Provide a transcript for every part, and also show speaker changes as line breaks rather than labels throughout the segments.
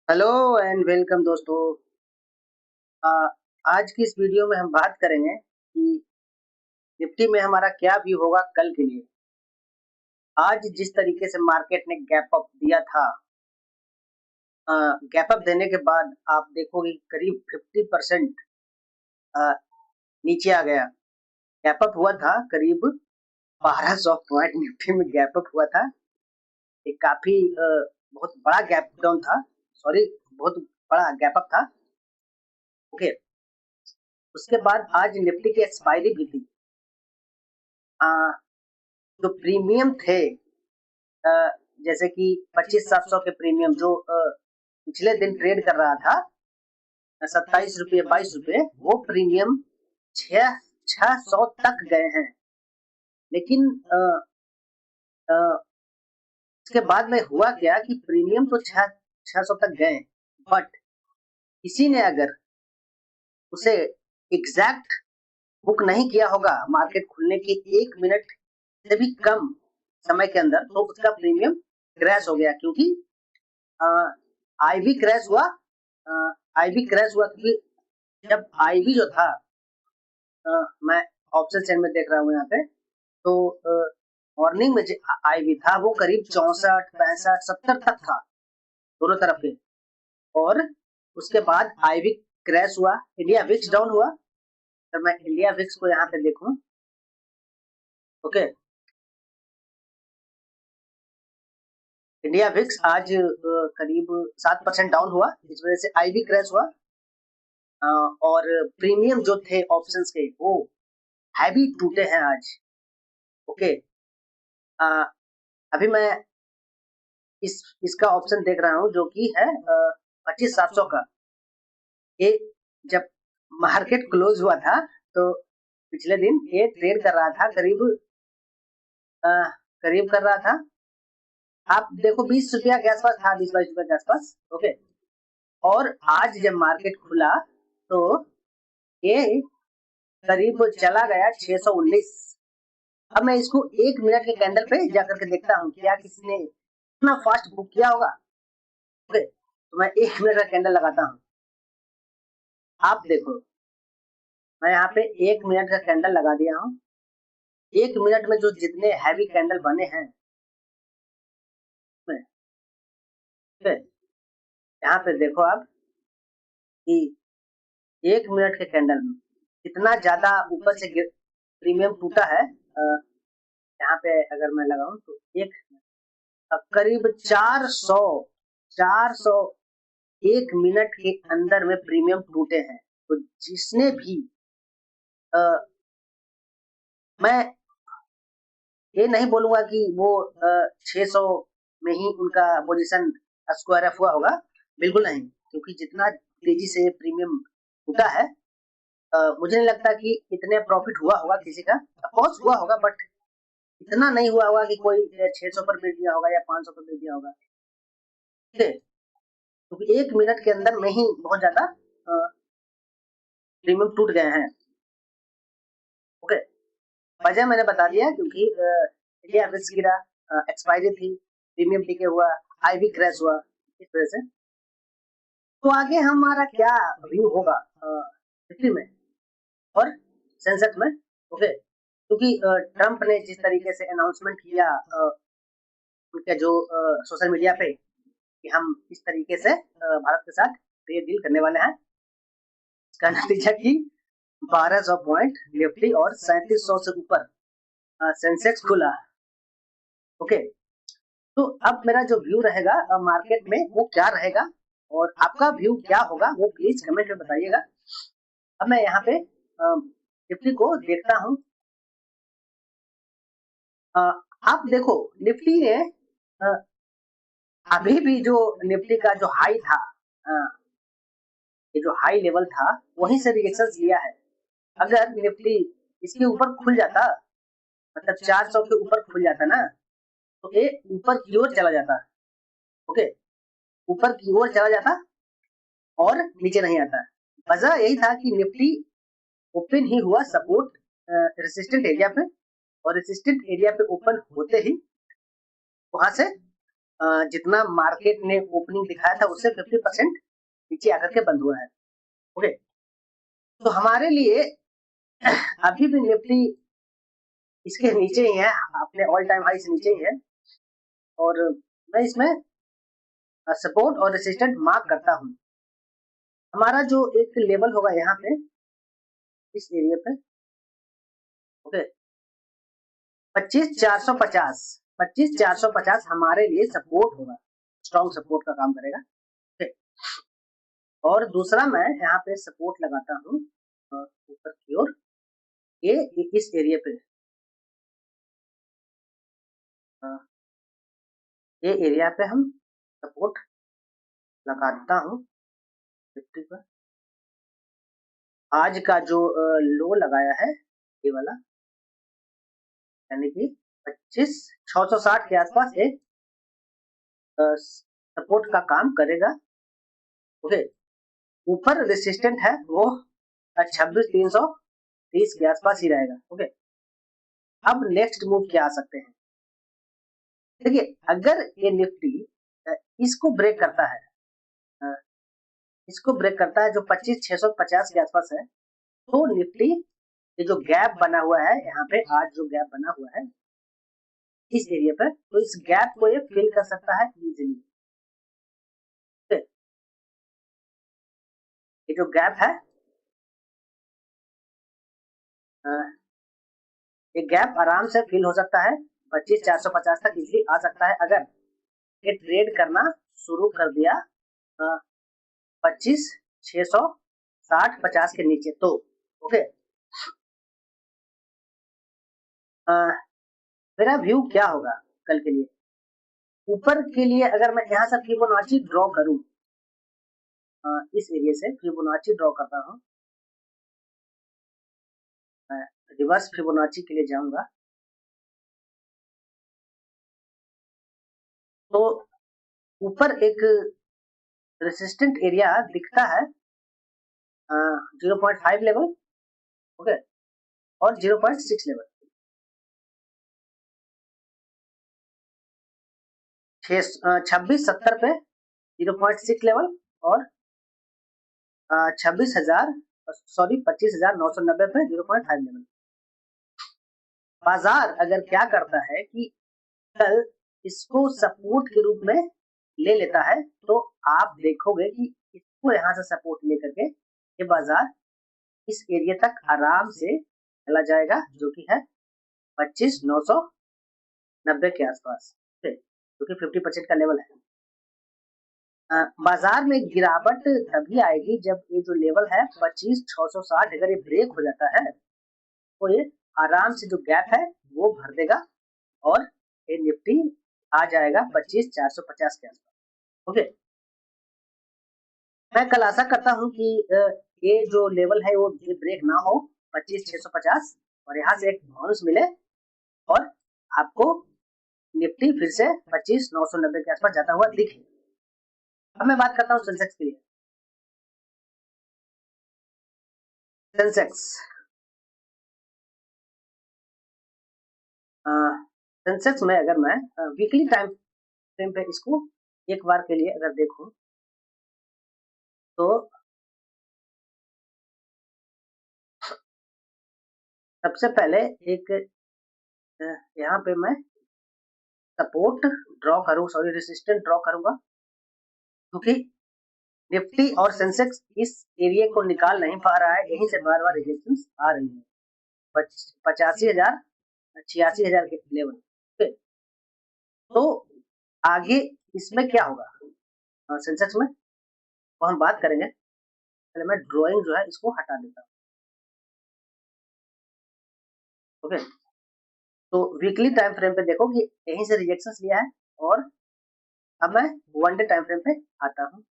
Hello and welcome दोस्तों। आ, आज की इस वीडियो में हम बात करेंगे कि निफ्टी में हमारा क्या व्यू होगा कल के लिए। आज जिस तरीके से मार्केट ने गैप अप दिया था, गैप अप देने के बाद आप देखोगे करीब 50% नीचे आ गया। गैप अप हुआ था करीब 1200 पॉइंट निफ्टी में गैप अप हुआ था। ये काफी बहुत बड़ा गैप डाउन था, सॉरी बहुत बड़ा गैप अप था। ओके, उसके बाद आज निफ्टी की एक्सपायरी भी थी। जो प्रीमियम थे, अ, जैसे कि 25,700 के प्रीमियम जो पिछले दिन ट्रेड कर रहा था 27 रुपये 22 रुपये, वो प्रीमियम 600 तक गए हैं। लेकिन इसके बाद में हुआ क्या कि प्रीमियम तो 600 तक गए, बट किसी ने अगर उसे एग्जैक्ट बुक नहीं किया होगा मार्केट खुलने के 1 मिनट से भी कम समय के अंदर, तो उसका प्रीमियम क्रैश हो गया। क्योंकि आईवी क्रैश हुआ। आईवी क्रैश हुआ क्योंकि जब आईवी जो था, मैं ऑप्शन चेन में देख रहा हूँ यहाँ पे, तो मॉर्निंग में जो आईवी था वो करीब 64 65 70 तक था दोनों तरफ के। और उसके बाद आईवी क्रैश हुआ, इंडिया विक्स डाउन हुआ। अगर मैं इंडिया विक्स को यहाँ पे देखूं, ओके, इंडिया विक्स आज करीब 7% डाउन हुआ। इस वजह से आईवी क्रैश हुआ। और प्रीमियम जो थे ऑप्शंस के वो हैवी टूटे हैं आज। ओके, अभी मैं इसका ऑप्शन देख रहा हूँ जो कि है 25,700 का। ये जब मार्केट क्लोज हुआ था तो पिछले दिन ये ट्रेड कर रहा था करीब कर रहा था, आप देखो 20 रुपया के आसपास था, 20-22 रुपया के आसपास। ओके, और आज जब मार्केट खुला तो ये करीब चला गया 619। अब मैं इसको 1 मिनट के कैंडल पे जाकर के देखता हूँ क्या किसी ने इतना फास्ट बुक किया होगा। ओके, तो मैं 1 मिनट का कैंडल लगाता हूँ। आप देखो, मैं यहाँ पे 1 मिनट का कैंडल लगा दिया हूँ। 1 मिनट में जो जितने हैवी कैंडल बने हैं, यहाँ पे देखो आप कि 1 मिनट के कैंडल में कितना ज्यादा ऊपर से प्रीमियम टूटा है। यहाँ पे अगर मैं लगाऊं तो करीब 400 1 मिनट के अंदर में प्रीमियम टूटे हैं। तो जिसने भी मैं ये नहीं बोलूंगा कि वो 600 में ही उनका पोजीशन स्क्वायर ऑफ हुआ होगा, बिल्कुल नहीं। क्योंकि जितना तेजी से प्रीमियम टूटा है, मुझे नहीं लगता कि इतने प्रॉफिट हुआ होगा किसी का। ऑफकोर्स हुआ होगा, बट इतना नहीं हुआ होगा कि कोई 600 पर बेच दिया होगा या 500 पर बेच दिया होगा। ठीक है, क्योंकि 1 मिनट के अंदर में ही बहुत ज्यादा प्रीमियम टूट गए हैं। ओके, वजह मैंने बता दिया, क्योंकि इंडिया विक्स गिरा, एक्सपायरी थी, प्रीमियम टिके हुआ, आईवी क्रैश हुआ, इस वजह से। तो आगे हमारा क्या व्यू होगा निफ्टी में और सेंसेक्स में। ओके, क्योंकि ट्रम्प ने जिस तरीके से अनाउंसमेंट किया उनके जो सोशल मीडिया पे कि हम इस तरीके से भारत के साथ ट्रेड डील करने वाले हैं, इसका नतीजा की 1200 पॉइंट निफ्टी और 3700 से ऊपर सेंसेक्स खुला। ओके, तो अब मेरा जो व्यू रहेगा मार्केट में वो क्या रहेगा और आपका व्यू क्या होगा वो प्लीज कमेंट में बताइएगा। अब मैं यहाँ पे निफ्टी को देखता हूँ। आप देखो निफ्टी ने अभी भी जो निफ्टी का जो हाई था, ये जो हाई लेवल था वहीं से रिएक्शन लिया है। अगर निफ्टी इसके ऊपर खुल जाता, मतलब 400 के ऊपर खुल जाता ना, तो ये ऊपर की ओर चला जाता। ओके, ऊपर की ओर चला जाता और नीचे नहीं आता। वजह यही था कि निफ्टी ओपन ही हुआ सपोर्ट रेसिस्टेंट एरिया पे, और रेसिस्टेंट एरिया पे ओपन होते ही वहां से जितना मार्केट ने ओपनिंग दिखाया था उससे 50% नीचे आकर के बंद हुआ है। ओके, तो हमारे लिए अभी भी निफ्टी इसके नीचे ही है, अपने ऑल टाइम हाई से नीचे ही है, और मैं इसमें सपोर्ट और रेसिस्टेंट मार्क करता हूँ। हमारा जो एक लेवल होगा यहाँ पे इस एरिया पे, ओके, 25,450 हमारे लिए सपोर्ट होगा, स्ट्रॉन्ग सपोर्ट का काम करेगा। ओके, और दूसरा मैं यहाँ पे सपोर्ट लगाता हूँ ऊपर की ओर, ये इस एरिया पे, ये एरिया पे हम सपोर्ट लगाता हूँ 50 पर। आज का जो लो लगाया है ये वाला, यानी कि 25,660 के आसपास एक सपोर्ट का काम करेगा। ओके, ऊपर रेसिस्टेंट है वो 26,330 के आसपास ही रहेगा। ओके, अब नेक्स्ट मूव क्या आ सकते हैं? देखिए, अगर ये निफ्टी इसको ब्रेक करता है, इसको ब्रेक करता है जो 25,650 के आसपास है, तो निफ्टी ये जो गैप बना हुआ है यहाँ पे, आज जो गैप बना हुआ है इस एरिया पर, तो इस गैप को ये फिल कर सकता है इजीली। ये जो गैप है, ये गैप आराम से फिल हो सकता है, 25,450 तक इजीली आ सकता है अगर ये ट्रेड करना शुरू कर दिया 25,660-50 के नीचे तो। ओके, मेरा व्यू क्या होगा कल के लिए? ऊपर के लिए अगर मैं यहाँ से फिबोनाची ड्रॉ करूं, इस एरिया से फिबोनाची ड्रॉ करता हूं, रिवर्स फिबोनाची के लिए जाऊंगा, तो ऊपर एक रेसिस्टेंट एरिया दिखता है 0.5 लेवल, ओके, और 0.6 लेवल, 2670 पे 0.6 लेवल और 25,990 पे 0.5 लेवल। बाजार अगर क्या करता है कि कल इसको सपोर्ट के रूप में ले लेता है, तो आप देखोगे कि इसको यहाँ से सपोर्ट लेकर के ये बाजार इस एरिया तक आराम से चला जाएगा, जो कि है 25,990 के आसपास, जो कि 50% का लेवल है। बाजार में गिरावट तभी आएगी जब ये जो लेवल है 25,660 अगर ये ब्रेक हो जाता है, तो ये आराम से जो गैप है वो भर देगा और ये निफ्टी आ जाएगा 25,450 के आसपास। ओके, मैं कल आशा करता हूं कि ये जो लेवल है वो ब्रेक ना हो 25,650 और यहाँ से एक बोनस मिले और आपको निफ्टी फिर से 25,990 के आसपास जाता हुआ दिखे। अब मैं बात करता हूँ सेंसेक्स के लिए। सेंसेक्स में अगर मैं वीकली टाइम फ्रेम पे इसको एक बार के लिए अगर देखूं, तो सबसे पहले एक यहाँ पे मैं सपोर्ट ड्रॉ करूँ, सॉरी रेसिस्टेंट ड्रॉ करूंगा, क्योंकि निफ्टी और सेंसेक्स इस एरिया को निकाल नहीं पा रहा है, यहीं से बार बार रिजेक्शंस आ रही है 85,000 86,000 के लेवल। तो आगे इसमें क्या होगा सेंसेक्स में वो हम बात करेंगे। पहले मैं ड्राइंग जो है इसको हटा देता हूँ। ओके, तो वीकली टाइम फ्रेम पे देखो कि यहीं से रिजेक्शंस लिया है और अब मैं वन डे टाइम फ्रेम पे आता हूँ।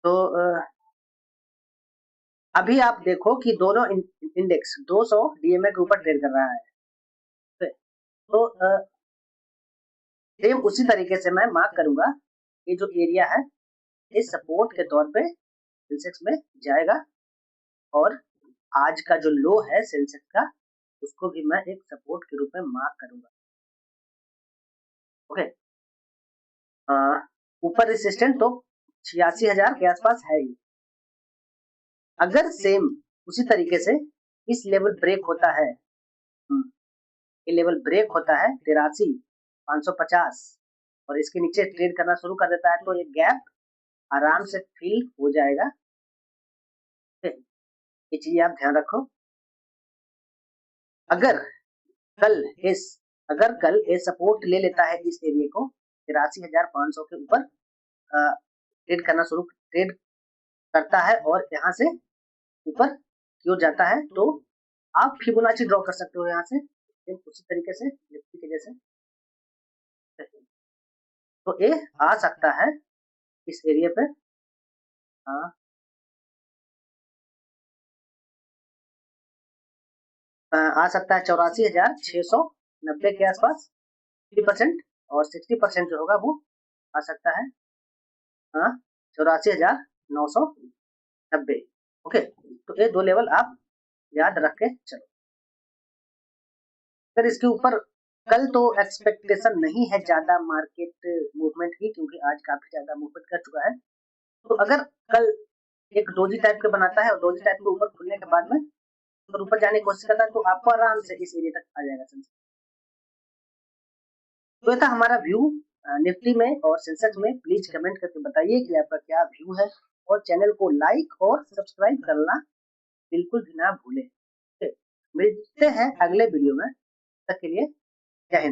तो अभी आप देखो कि दोनों इंडेक्स 200 डीएमए के ऊपर ट्रेड कर रहा है। तो सेम उसी तरीके से मैं मार्क करूंगा, ये जो एरिया है ये सपोर्ट के तौर पे सेंसेक्स में जाएगा और आज का जो लो है सेंसेक्स का उसको भी मैं एक सपोर्ट के रूप में मार्क करूंगा। ओके, ऊपर रेसिस्टेंट तो 86,000 के आसपास है ही। अगर सेम उसी तरीके से इस लेवल ब्रेक होता है, ये लेवल ब्रेक होता है 83,550 और इसके नीचे ट्रेड करना शुरू कर देता है, तो ये गैप आराम से फिल हो जाएगा। ये चीज आप ध्यान रखो। अगर कल ये सपोर्ट ले लेता है इस एरिया को 83,500 के ऊपर ट्रेड करता है और यहाँ से ऊपर क्यों जाता है, तो आप फिबोनाची ड्रॉ कर सकते हो यहाँ से उसी तरीके से निफ्टी के जैसे। तो ये आ सकता है इस एरिया पे, आ सकता है 84,690 के आसपास 50% और 60% जो होगा वो आ सकता है 84,990। ओके, तो ये दो लेवल आप याद रख के चलो। अगर इसके ऊपर कल तो एक्सपेक्टेशन नहीं है ज्यादा मार्केट मूवमेंट की, क्योंकि आज काफी ज्यादा मूवमेंट कर चुका है। तो अगर कल एक डोजी टाइप के बनाता है और डोजी टाइप के ऊपर खुलने के बाद में अगर ऊपर जाने की कोशिश करता है, तो आपको आराम से इस एरिया तक आ जाएगा सेंसेक्स। तो ये था हमारा व्यू निफ्टी में और सेंसेक्स में। प्लीज कमेंट करके बताइए कि आपका क्या व्यू है और चैनल को लाइक और सब्सक्राइब करना बिल्कुल भी ना भूलें। मिलते हैं अगले वीडियो में, तब तक के लिए जय हिंद।